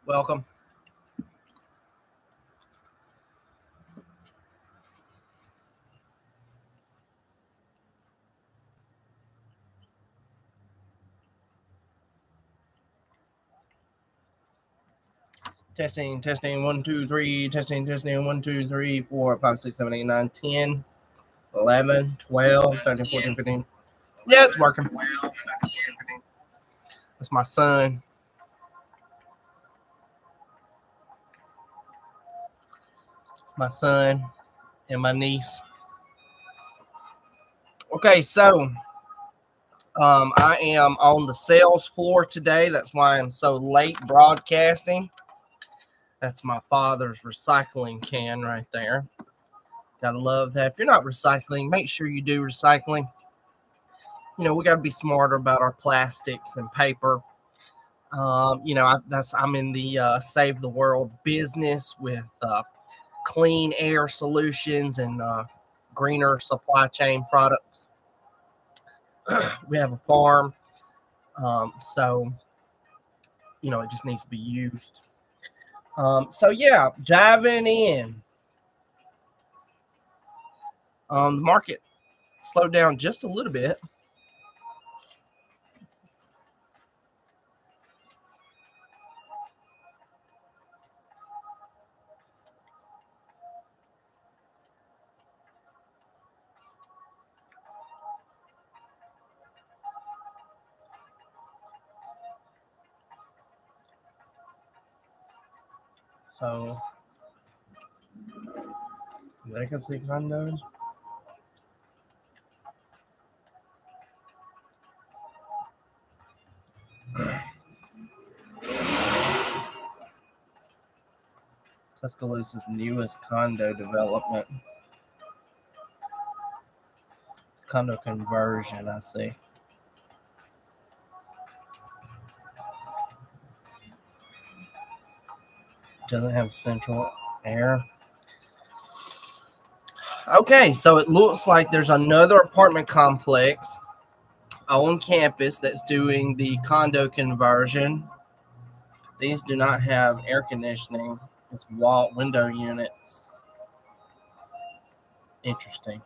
Welcome. Testing, testing, 1, 2, 3, testing, testing, 1, 2, 3, 4, 5, 6, 7, 8, 9, 10, 11, 12, 13, 14, 15. Yeah, it's working. That's my son. It's my son and my niece. Okay, so I am on the sales floor today. That's why I'm so late broadcasting. That's my father's recycling can right there. Gotta love that. If you're not recycling, make sure you do recycling. You know, we got to be smarter about our plastics and paper. I'm in the save the world business with clean air solutions and greener supply chain products. We have a farm, so it just needs to be used. Diving in. The market slowed down just a little bit. So, legacy condos. Tuscaloosa's newest condo development. Condo conversion, I see. Doesn't have central air. Okay, so it looks like there's another apartment complex on campus that's doing the condo conversion. These do not have air conditioning. It's wall window units. Interesting.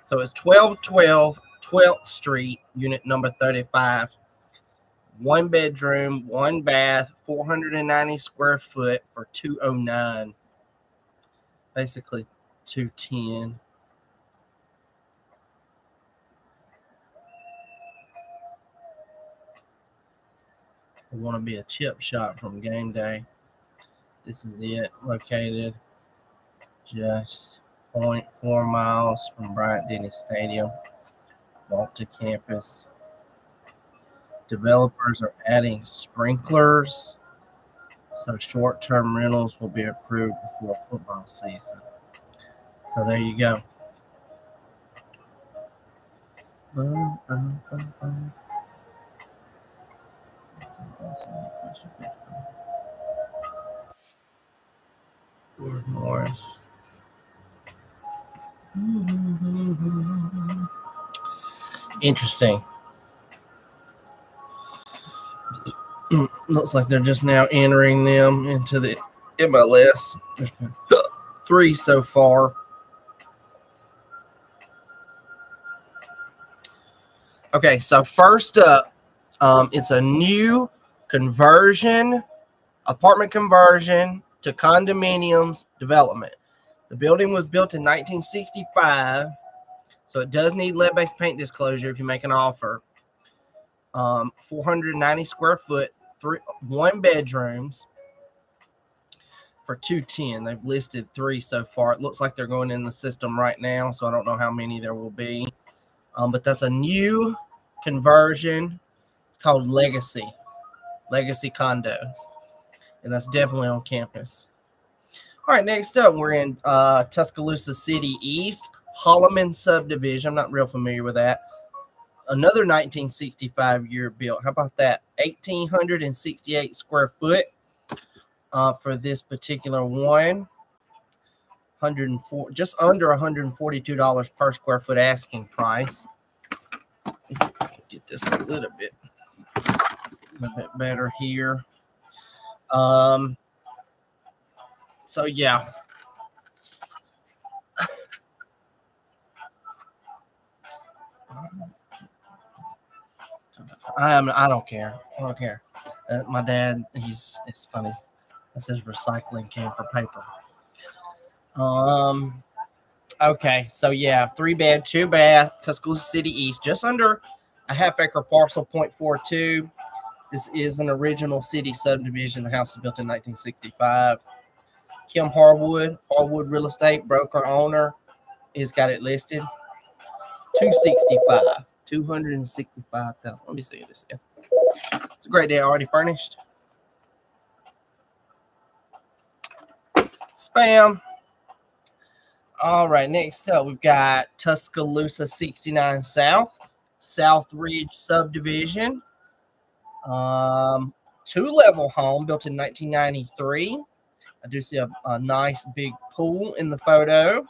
So it's 1212 12th Street, unit number 35. 1 bedroom, 1 bath, 490 square foot for $209. Basically $210. I want to be a chip shop from game day. This is it, located just 0.4 miles from Bryant-Denny Stadium. Walk to campus. Developers are adding sprinklers, so short-term rentals will be approved before football season. So there you go. Lord Morris. Interesting. Looks like they're just now entering them into the MLS. There's been 3 so far. Okay, so first up, it's a new apartment conversion to condominiums development. The building was built in 1965, so it does need lead-based paint disclosure if you make an offer. 490 square foot, 1 bedrooms for $210. They've listed 3 so far. It looks like they're going in the system right now, so I don't know how many there will be. But that's a new conversion. It's called Legacy Condos, and that's definitely on campus. All right, next up, we're in Tuscaloosa City East, Holloman subdivision. I'm not real familiar with that. Another 1965 year built. How about that? 1,868 square foot for this particular one. 104, just under $142 per square foot asking price. If I can get this a little bit better here. Um, so yeah. I don't care. I don't care. My dad, it's funny. This is recycling can for paper. Um, okay, so yeah, 3 bed, 2 bath, Tuscaloosa City East, just under a half acre parcel, 0.42. This is an original city subdivision. The house was built in 1965. Kim Harwood, Harwood Real Estate, broker owner, has got it listed 265, 265,000. Let me see this. It's a great day, already furnished. Spam. All right, next up we've got Tuscaloosa 69 South, South Ridge subdivision. 2-level home built in 1993. I do see a nice big pool in the photo.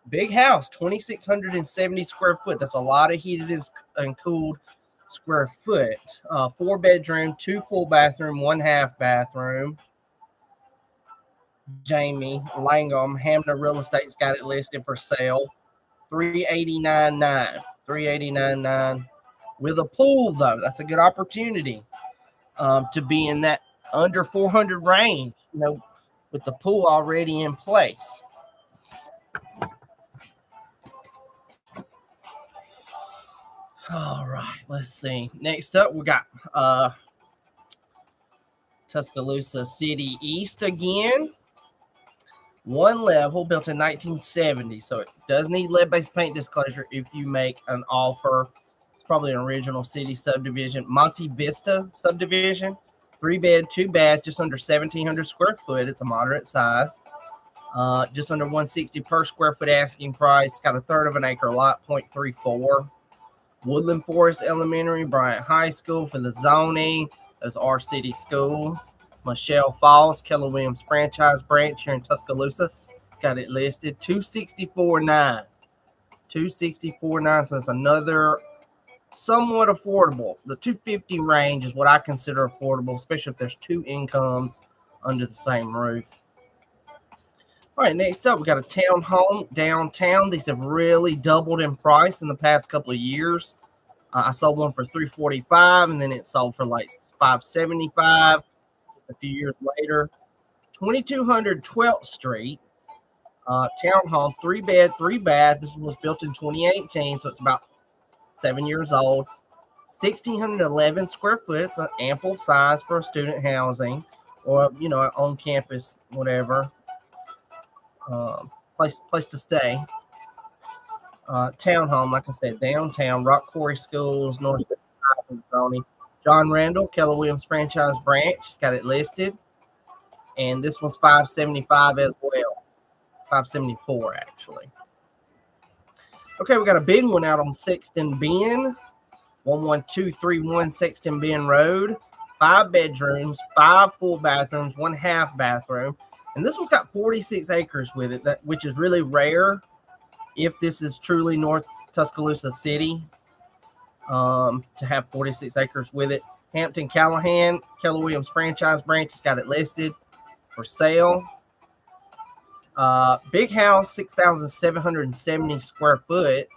Big house, 2,670 square foot. That's a lot of heated and cooled square foot. 4 bedroom, 2 full bathroom, 1 half bathroom. Jamie Langham, Hamner Real Estate's got it listed for sale. 389.9. 389.9 with a pool though. That's a good opportunity to be in that under 400 range, with the pool already in place. All right, let's see. Next up, we got Tuscaloosa City East again. 1 level, built in 1970. So it does need lead-based paint disclosure if you make an offer. It's probably an original city subdivision. Monte Vista subdivision. 3 bed, 2 bath, just under 1,700 square foot. It's a moderate size. Just under 160 per square foot asking price. Got a third of an acre lot, 0.34. Woodland Forest Elementary, Bryant High School for the zoning. Those are city schools. Michelle Falls, Keller Williams franchise branch here in Tuscaloosa. Got it listed 264.9. 264.9. So it's another somewhat affordable. The 250 range is what I consider affordable, especially if there's 2 incomes under the same roof. All right, next up, we got a townhome downtown. These have really doubled in price in the past couple of years. I sold one for $345, and then it sold for like $575 a few years later. 2200 12th Street, townhome, 3 bed, 3 bath. This was built in 2018, so it's about 7 years old. 1,611 square foot. It's an ample size for student housing or, on campus, whatever. Place to stay. Townhome, like I said, downtown, Rock Quarry Schools, North County. John Randall, Keller Williams franchise branch. He's got it listed. And this one's $575 as well. $574 actually. Okay, we got a big one out on Sexton Bend. 11231 Sexton Bend Road. 5 bedrooms, 5 full bathrooms, 1 half bathroom. And this one's got 46 acres with it, which is really rare if this is truly North Tuscaloosa City, to have 46 acres with it. Hampton Callahan, Keller Williams franchise branch has got it listed for sale. Big house, 6,770 square foot.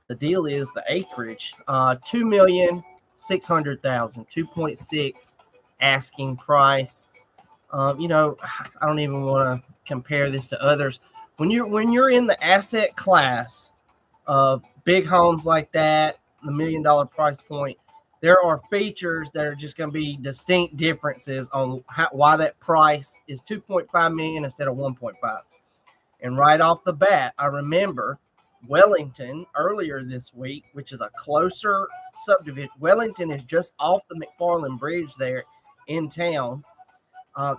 The deal is the acreage, 2,600,000, 2.6 asking price. I don't even want to compare this to others. When you're in the asset class of big homes like that, the $1 million price point, there are features that are just going to be distinct differences on why that price is 2.5 million instead of 1.5. And right off the bat, I remember Wellington earlier this week, which is a closer subdivision. Wellington is just off the McFarland Bridge there in town.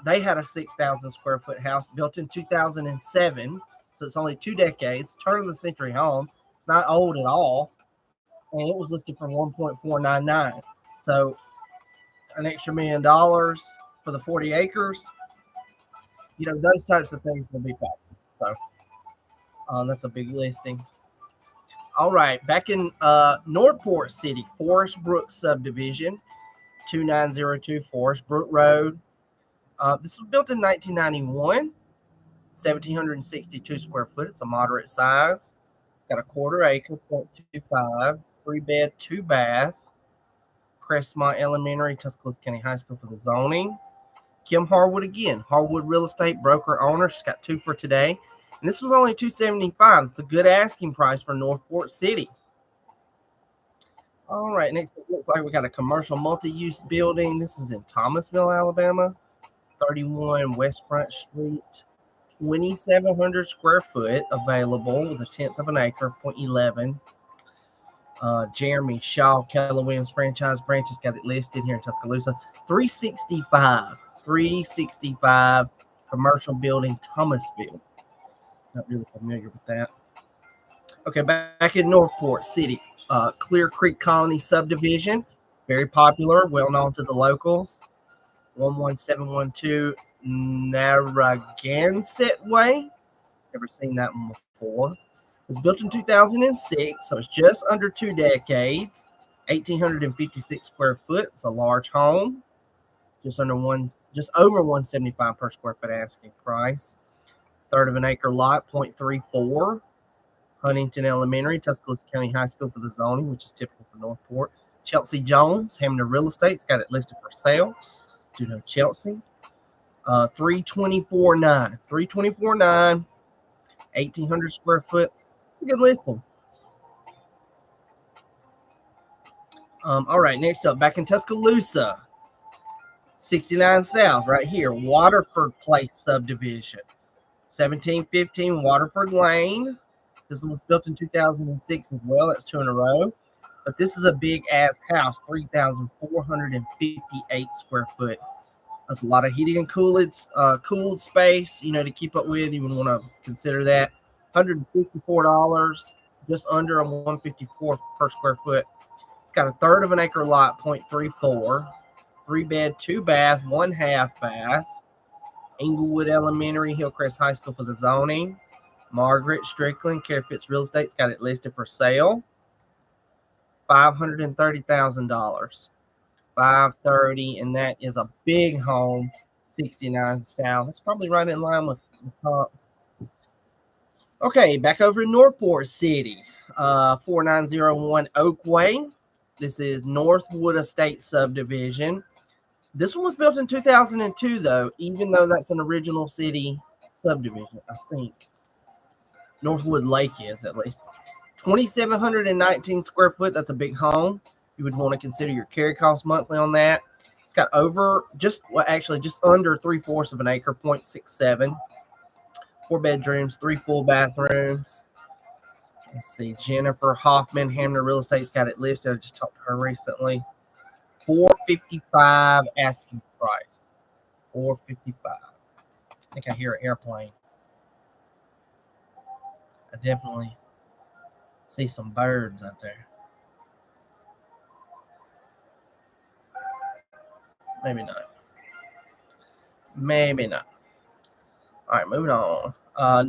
They had a 6,000 square foot house built in 2007. So it's only 2 decades, turn of the century home. It's not old at all. And it was listed for $1.499. So an extra $1 million for the 40 acres. Those types of things will be popular. So that's a big listing. All right, back in Northport City, Forest Brook subdivision. 2902 Forest Brook Road. This was built in 1991, 1,762 square foot. It's a moderate size. It's got a quarter acre, 0.25, 3-bed, 2-bath. Crestmont Elementary, Tuscaloosa County High School for the zoning. Kim Harwood again, Harwood Real Estate broker owner. She's got 2 for today. And this was only $275. It's a good asking price for Northport City. All right, next it looks like we got a commercial multi-use building. This is in Thomasville, Alabama, 31 West Front Street, 2,700 square foot available with 1/10 of an acre, 0.11. Jeremy Shaw, Keller Williams franchise branch has got it listed here in Tuscaloosa. 365 commercial building, Thomasville. Not really familiar with that. Okay, back in Northport City, Clear Creek Colony subdivision, very popular, well known to the locals. 11712 Narragansett Way. Never seen that one before. It was built in 2006, so it's just under 2 decades. 1,856 square foot. It's a large home. Just over 175 per square foot asking price. 1/3 of an acre lot, 0.34. Huntington Elementary, Tuscaloosa County High School for the zoning, which is typical for Northport. Chelsea Jones, Hamner Real Estate's got it listed for sale. Do know Chelsea. 324.9. 324.9. 1,800 square foot. It's a good listing. All right, next up, back in Tuscaloosa, 69 South, right here, Waterford Place subdivision, 1715 Waterford Lane. This one was built in 2006 as well. That's 2 in a row. But this is a big ass house, 3,458 square foot. That's a lot of heating and cooled space, to keep up with. You would want to consider that. $154, just under a $154 per square foot. It's got 1/3 of an acre lot, 0.34. 3-bed, 2-bath, 1/2 bath. Englewood Elementary, Hillcrest High School for the zoning. Margaret Strickland, Carefits Real Estate's got it listed for sale. $530,000. $530,000, and that is a big home. 69 South. It's probably right in line with the comps. Okay, back over in Northport City, 4901 Oakway. This is Northwood Estate subdivision. This one was built in 2002, though, even though that's an original city subdivision, I think. Northwood Lake is, at least. 2,719 square foot. That's a big home. You would want to consider your carry cost monthly on that. It's got just under 3/4 of an acre, 0.67. 4 bedrooms, 3 full bathrooms. Let's see. Jennifer Hoffman, Hamner Real Estate's got it listed. I just talked to her recently. $455 asking price. $455. I think I hear an airplane. I definitely see some birds out there. Maybe not. Maybe not. All right, moving on.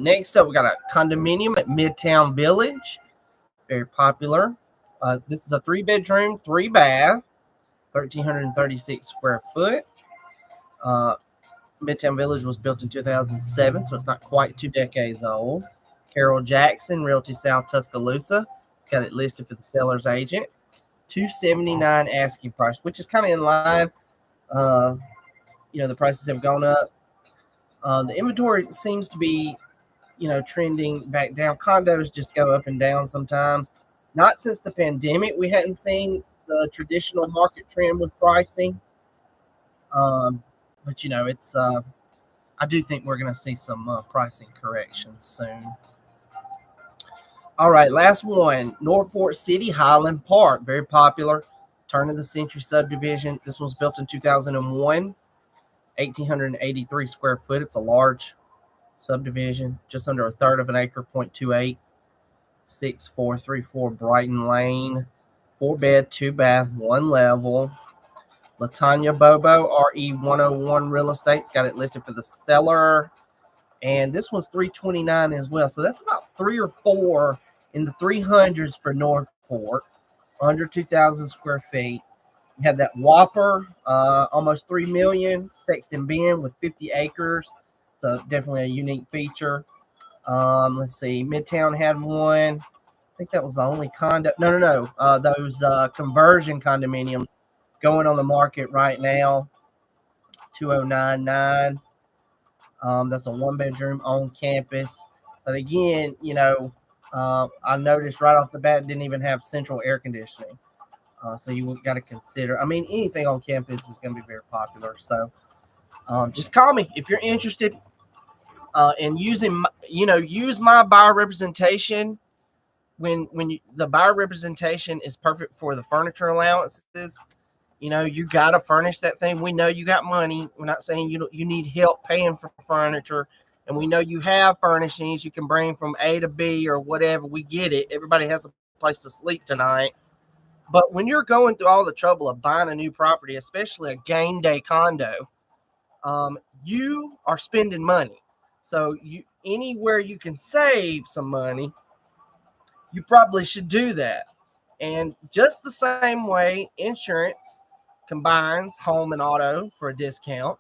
Next up, we got a condominium at Midtown Village. Very popular. This is a 3-bedroom, 3-bath, 1,336 square foot. Midtown Village was built in 2007, so it's not quite 2 decades old. Carol Jackson, Realty South Tuscaloosa. Got it listed for the seller's agent. $279 asking price, which is kind of in line. The prices have gone up. The inventory seems to be, trending back down. Condos just go up and down sometimes. Not since the pandemic, we hadn't seen the traditional market trend with pricing. But it's. I do think we're going to see some pricing corrections soon. All right, last one. Northport City, Highland Park, very popular. Turn of the century subdivision. This was built in 2001. 1,883 square foot. It's a large subdivision, just under 1/3 of an acre, 0.28. 6434 Brighton Lane. 4-bed, 2-bath, 1 level. Latanya Bobo, RE101 Real Estate's got it listed for the seller. And this one's $329 as well. So that's about 3 or 4 in the 300s for Northport. Under 2,000 square feet. You have that Whopper, almost 3 million, Sexton Bend with 50 acres. So definitely a unique feature. Let's see, Midtown had one. I think that was the only condo. No. Those conversion condominiums going on the market right now. 2099. That's a one bedroom on campus. But again, I noticed right off the bat didn't even have central air conditioning. So you got to consider. I mean, anything on campus is going to be very popular. So just call me if you're interested in using. Use my buyer representation when the buyer representation is perfect for the furniture allowances. You got to furnish that thing. We know you got money. We're not saying you need help paying for furniture. And we know you have furnishings you can bring from A to B or whatever. We get it. Everybody has a place to sleep tonight. But when you're going through all the trouble of buying a new property, especially a game day condo, you are spending money. So anywhere you can save some money, you probably should do that. And just the same way insurance combines home and auto for a discount,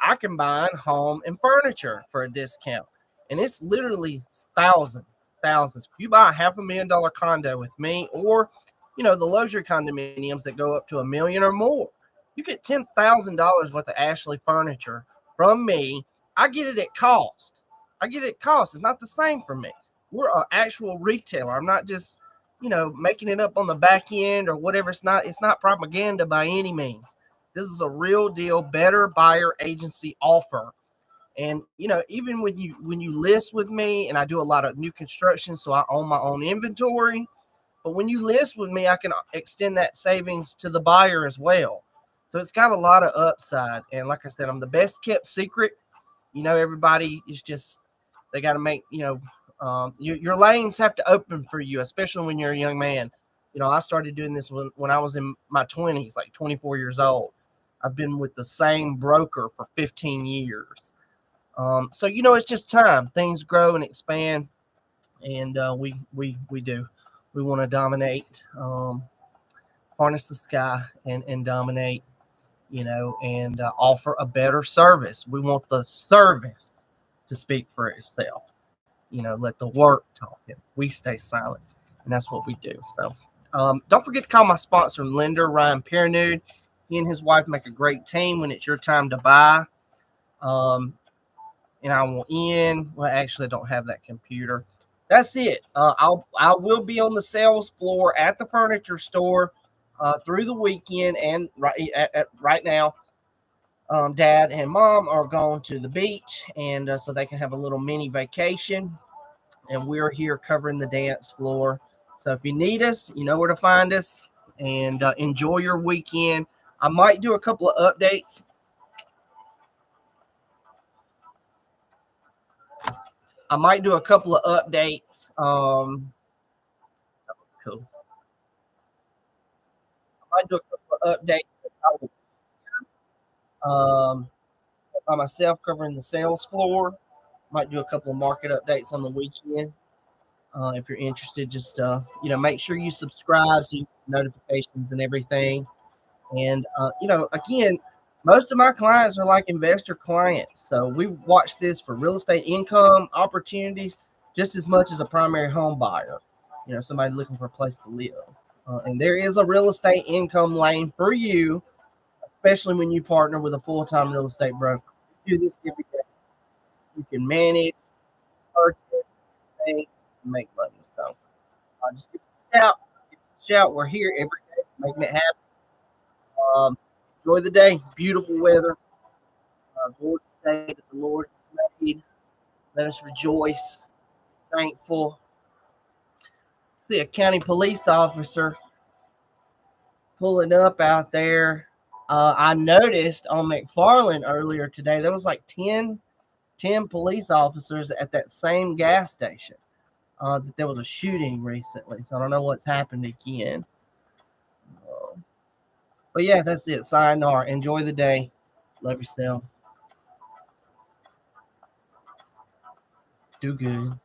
I combine home and furniture for a discount. And it's literally thousands. If you buy a $500,000 condo with me, or the luxury condominiums that go up to $1 million or more, you get $10,000 worth of Ashley furniture from me. I get it at cost. It's not the same for me. We're an actual retailer. I'm not just making it up on the back end or whatever. It's not propaganda by any means. This is a real deal, better buyer agency offer. And even when you list with me, and I do a lot of new construction, so I own my own inventory. But when you list with me, I can extend that savings to the buyer as well. So it's got a lot of upside. And like I said, I'm the best kept secret. Everybody is just, they got to make, your lanes have to open for you, especially when you're a young man. I started doing this when I was in my 20s, like 24 years old. I've been with the same broker for 15 years. So, it's just time. Things grow and expand, and we do. We want to dominate, harness the sky and dominate, and offer a better service. We want the service to speak for itself. Let the work talk. We stay silent, and that's what we do. So, don't forget to call my sponsor, lender Ryan Pernude. He and his wife make a great team when it's your time to buy. And I will end. Well, actually, I don't have that computer. That's it. I will be on the sales floor at the furniture store through the weekend, and right now, Dad and Mom are going to the beach, and so they can have a little mini vacation. And we're here covering the dance floor. So if you need us, you know where to find us. And enjoy your weekend. I might do a couple of updates. That was cool. I might do a couple of updates. By myself covering the sales floor. Might do a couple of market updates on the weekend. If you're interested, just make sure you subscribe so you get notifications and everything. And again, most of my clients are like investor clients, so we watch this for real estate income opportunities just as much as a primary home buyer. Somebody looking for a place to live, and there is a real estate income lane for you, especially when you partner with a full-time real estate broker. You do this every day. You can manage, purchase, think, and make money. So just give us a shout. We're here every day making it happen. Enjoy the day. Beautiful weather. Gorgeous day that the Lord has made. Let us rejoice. Thankful. See a county police officer pulling up out there. I noticed on McFarland earlier today, there was like 10 police officers at that same gas station. That there was a shooting recently. So I don't know what's happened again. But yeah, that's it. Sayonara. Enjoy the day. Love yourself. Do good.